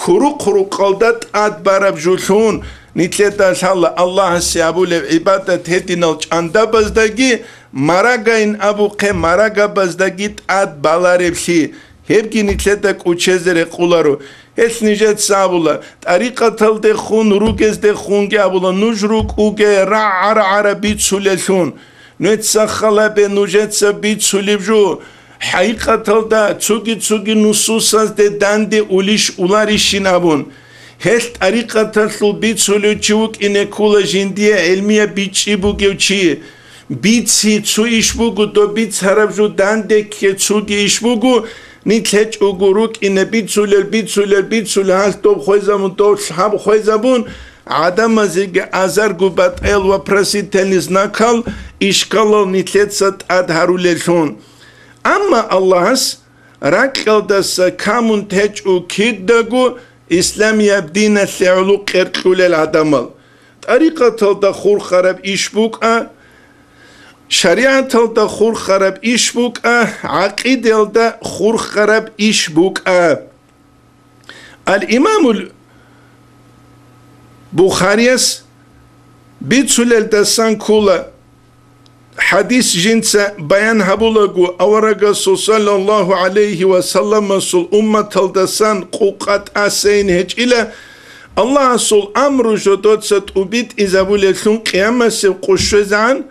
كرو قلدت أدبارب جولون نتلتا الله سيابو لعبادة هدينا الچاندا بزدگي مراغين أبو قي مراغا بزدگي أد بالارب شي هبكي نتلتا كوچزر قولارو هس نجد سابولا طريقة تلد خون روگز ده خونگي أبولا نجروك اوگه عربيت سولشون نتسخلا به نجد سبيت سولبجو حقیقتا دا چوگی نصوص ده دنده اولیش اولارشی نبون هل طریقتا سل بیت سولو چوک اینه کولا جندیه علمیه بیت چی بوگیو چیه بیت سی چو ایش بوگو دو بیت سرب جو دنده که چوگی ایش بوگو نیت هچ اوگروک اینه بیت سولر هست دو خوی زمون دو صحاب خوی زمون عدم ازیگ ازر گو بات ایل و پرسی تنیز نکل ایشکالال نیت هست ادهارو لیشون أما الله ركل دس كامون تج وكيدجو إسلام يبدينا ثعلو قرقول العدمل طريقة تلدخور خرب إشبوك شريعة تلدخور خرب إشبوك عقيدة تلدخور خرب إشبوك الإمام البخاريس بيتسول الدسان كولا حديث جنسة بيان هبولغو أورغا صلى الله عليه وسلم سل أمة تلدسان قوقات أسين هج إلى الله سل أمر جدود ست أبيت إذا بولتون قيامة سل قشوزان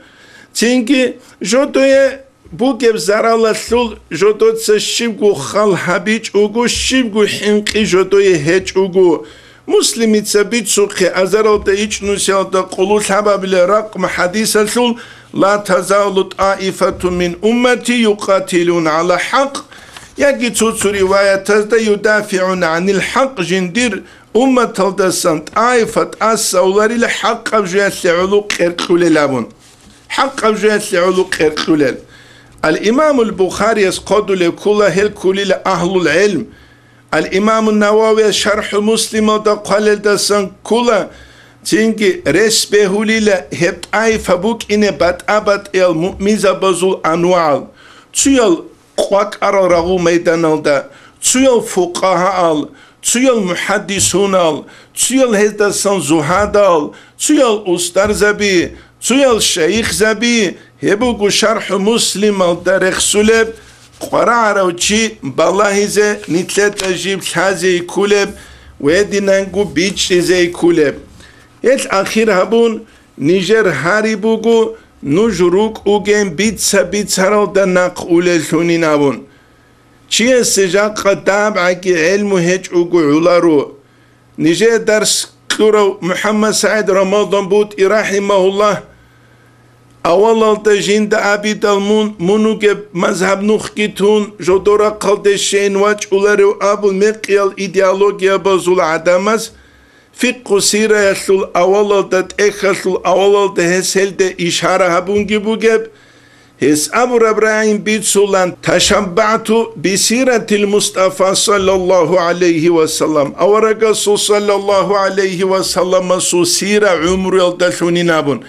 تنكي جدوية بوغب زرالة سل جدود سشيبغو خال حبيج أغو شيبغو حنقي جدوية هج أغو مسلمي تسبيت سوقي أزرال دا إيش نسيال دا قلو سبب لرقم حديث سل لا تزال طائفة من أمتي يقاتلون على حق يجي توت رواية تزد يدافعون عن الحق جندير أمة تلدسان طائفة أسولاري لحق أبجيات لعلوق إرقل لابون حق أبجيات لعلوق إرقل الإمام البخاري يسقط لكل هالكل لأهل العلم الإمام النووي شرح مسلم قال دسان كله تينكي رسبهولي لهبت أي فبوك إنه بات المؤمزة بزول أنوال تيال قواك أرغو ميدان دا تيال فقهاء تيال محدثون تيال هدسان زهاد تيال أستار زبي تيال شيخ زبي هبوكو شرح مسلم درخ سلب قرار وشي بالله زي نتلت أجيب هذه كلب ويدينانكو بيتش زي كلب الأخير هبون نيجر هاري بوغو نجروك اوغين بيتسا رال دا نقول شونين هبون چيه سجاق تابعكي علم هج اوغو علارو نيجر درس كورو محمد سعيد رمضان بوت رحمه الله أول تجين دا عبيد المون منوغ مذهب نخكتون جدورا قلدشين واج علارو أبو مقيال إيديالوجيا بزول عدامز فقه سيرة يسول أول دات إخسول أول دهسل ده إشارة هبونجي بوجب هس أبو ربراهيم بيتسولان تشبعتو بسيرة المصطفى صلى الله عليه وسلم أورغا صلى الله عليه وسلم سو سيرة عمر يلدشوني نابون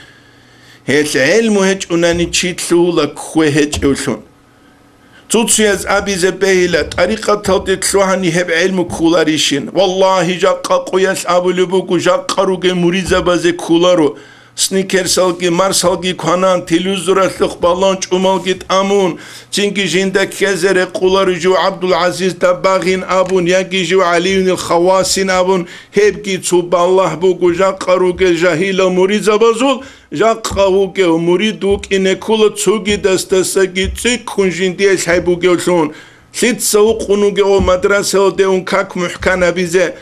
هس علم هج أناني تشيتلو لكوه هج أوشون توتسياز أبي زبيلة طريقة تلتلوهاني هب علم كولاريشين والله جاقا قوياس أبو لبوكو جاقا روغي مريزة بازي كولارو سنيكرسالكي مارسالكي كونان تلوزوراتلق بالون چومالكيت امون چينكي جيندا كيزر قولار جو عبد العزيز تباغين ابون ياكي جو علي الخواسين ابون هبكي تصوب الله بوكو جاقاروك جاهيلا مريد بازول جاقاوك مريدوك انكول تسوغي دستساكي تسيك كونجيندي الحيبوك يولون سيد سوقونوك او مدرسة ديون كاك محكانا بيزي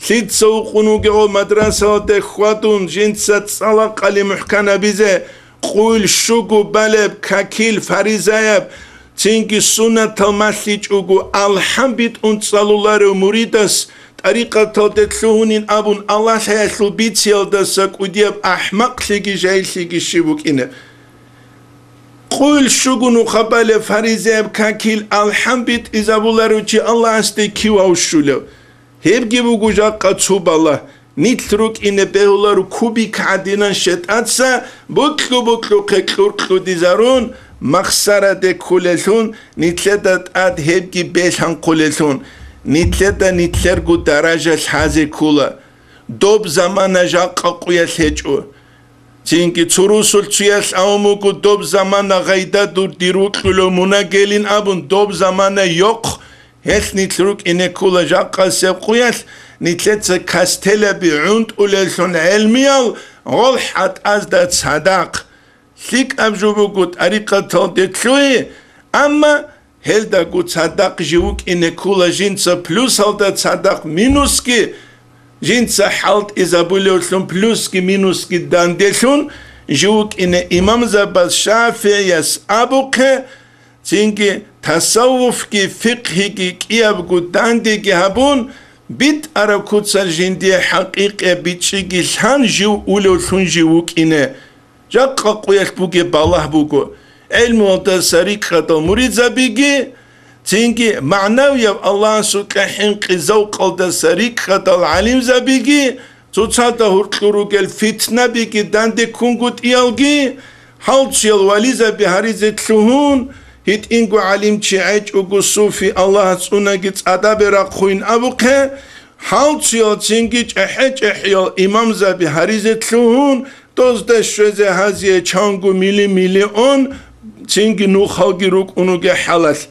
سيد سوقونوك او مدرسة دي خواتون جنسة صلاقالي محكانا بيزي قول شوكو بالب كاكيل فريزايب تنكي سنة المسيج اوغو الحمد انتصالولار مريدس طريقة تلتلوهنين ابون الله سيسلو بيتسيال دسك وديب احمق سيكي جايل سيكي شبوك إنه قول شوغونو خبال فريزايب كاكيل الحمد ازابولارو چي الله استي كيواو شولو هبگی بگو جا قطوب الله نیتروک اینه بهولارو کوبی کعدینان شتاتسا بکلو قکلو دیزارون مخسره کولتون نیتلدت اد هبگی بیشان کولتون نیتلرگو درجه حازی کولا دوب زمان جا قاقویت هجو چینکه چروسول چیاس آموگو دوب زمان غیده دور دیروکلو مونا گلین ابون دوب زمان یوق هس نيتلوك إنكولا جاقا سيبقوياس نيتلتس كاستيلا بعند أوليسون علميال غلحات أزداد صداق سيك أبجوبو قد أريقا تلدتلوي أما هلدا قد صداق جيوك إنكولا جينسا بلوس هلدا صداق مينوسكي جينسا حالت إزابوليوسون بلوسكي مينوسكي دانديسون جيوك إن إمام زباز شافياس أبوكي چینکه تصوف کی فقه کی کیاب کو دانده کی هبون بیت ارکوتسال جندی حقیقه بیتشگی سان جو اولو سون جو کینه جاقا قویش بوگه بالله بوگو علم و تصریق خطا مرید زبیگی چینکه معنوی الله سکحین قزوق و تصریق خطا العلم زبیگی توچاتا هرکلورو گل فتنه بیگی دانده کنگوت ایالگی حال چیل ولی زبی هریزت لهون هيت إنكو علم تشيعج أوكو صوفي الله تسوناكي تأداب راقوين أبوكي حال تشيال تنكيج أحج أحيال إمام زبي هريزة لهون دوزده شوزه هزيه چانگو ميلي اون تنكي نو خالقي روك اونوكي حالس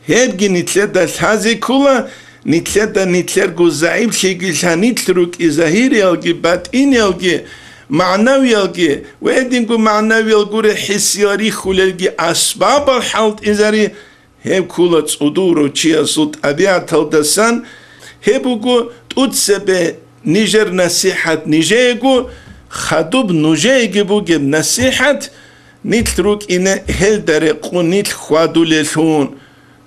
هبگي نتلدس هزي كولا نتلرگو زعيب شكلها نتلروك إزاهير يالجي باتين يالجي معنوي يلقي ويدينكو معنوي يلقوري حسياري خلالقي أسباب الحالت إزاري هب كولا تصدورو چيا صوت أبيع تلدسان هبوكو تودسبه نيجر نصيحة نيجيكو خدوب نوجيكي بوكي نصيحة نتلروك إنا هل دارقو نتل خوادو للهون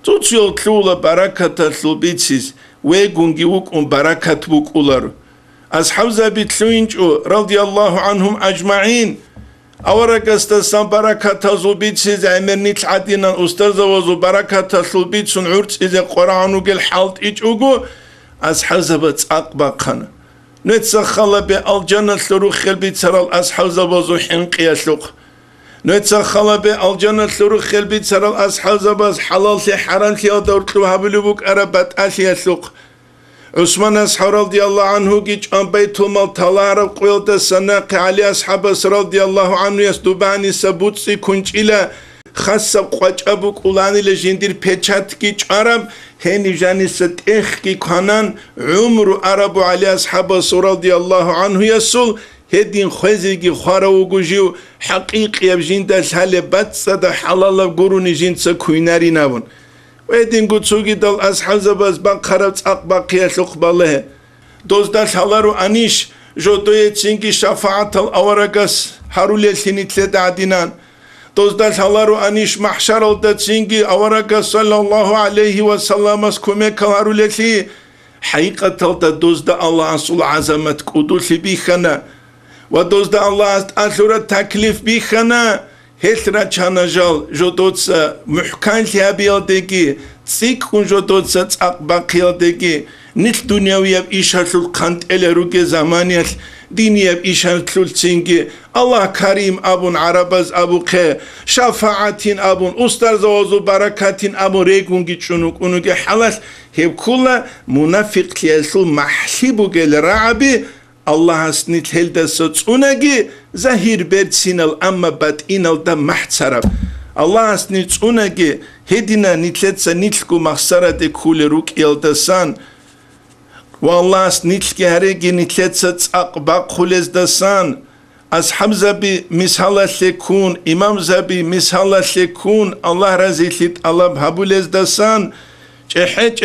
تودسيو تلولا بركة تلوبيتسيز ويقونجي وكون بركة بوك أولارو أصحاب زبيتلوينجو رضي الله عنهم أجمعين أورك استسان بركة تزوبيت سيز عمرنيت عدينا أستاذ وزو بركة تزوبيت سنعورت إذا قرآنو قل حالت إجوغو أصحاب زبت أقبقنا نتسخل بالجنة لروخ البيت سرال أصحاب زبازو حنقيا شوق نتسخل بالجنة لروخ البيت سرال أصحاب زباز حلال سي حرام سي أدورتلو هبلوبوك أربات أسيا شوق عثمان أصحاب رضي الله عنه جيج أن بيت المال تلارب قويلت السناق علي أصحاب رضي الله عنه يستبعني سبوتسي كنج إلى خاصة قواج أبوك أولاني لجندير بيچات جيج عرب هني جاني ستيخ كي كانان عمر عرب علي أصحاب رضي الله عنه يسول هدين خوزي جي خوارو وجيو حقيقي يبجين سهل باتسا حلال قروني جنسا كويناري نابون ويدين قد سوغي دال أصحاب زباز بقرب أقباقيا سقباله دوزدال حلارو أنيش جودوية تنكي شفاعة الأورقس هارولي سنتلت عدنان دوزدال حلارو أنيش محشر الدتنكي أورقس صلى الله عليه وسلم كوميك هارولي سي حقيقة دوزد الله أصول عزمت قدوس بيخنا ودوزد الله أصول تكليف بيخنا هسرا چانجال جودوتسا محكان لابيال ديكي تسيكون جودوتسا تاقباقيال ديكي نت دنياوية بإشارة القنط إلى روكي زمانيات دينية بإشارة التنكي الله كريم أبون عرباز أبو خي شفاعتين أبون أستاذ وزو بركاتين أبو ريكونكي چونوك أونوكي حلاس هب كل منافق يسول محسيبو جل رعبي Allah'as nithelda unagi zahir bertsinal amma bat inalda mahtsarab. Allah'as unagi hedina nitletsa nitlku mahsara de kule ruk eldasan. Allah'as nitlki haregi nitletsa tsaqba kulezdasan. Ashab zabi mishala lekun, imam zabi mishala lekun, Allah razillit alab habulezdasan. Çehe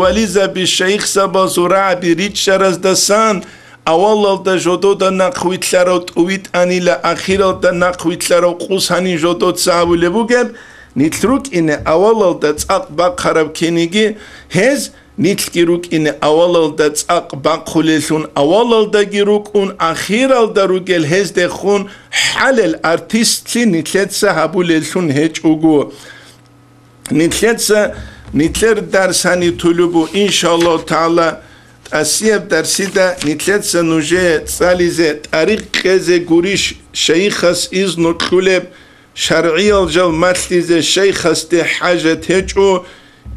wali zabi şeyh zaba zura bi rit sharazdasan. Awalda jododa naqwitlaro twit anila akhiralda naqwitlaro qushani jodot savulebugeb nitlruk ine awalda tsaqba qarab kenigi hez nitlkiruk ine awalda tsaqba khulelun awalda giruk un akhiralda rugel hez de khun halel artistli nitletsa habulelun hech ugu nitletsa nitler darsani tulubu inşallah taala Asiyab dersida nitletsa nuje tsalize tarik keze gurish şeyhas iznu tuleb şer'i alcal matlize şeyhas de hajet heço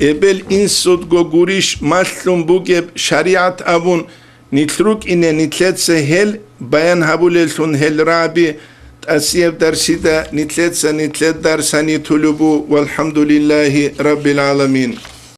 ebel insud go gurish matlum bugeb şeriat abun nitlruk ine nitletsa hel bayan habulelsun hel rabi asiyab dersida nitletsa nitlet dersani tulubu velhamdülillahi rabbil alamin.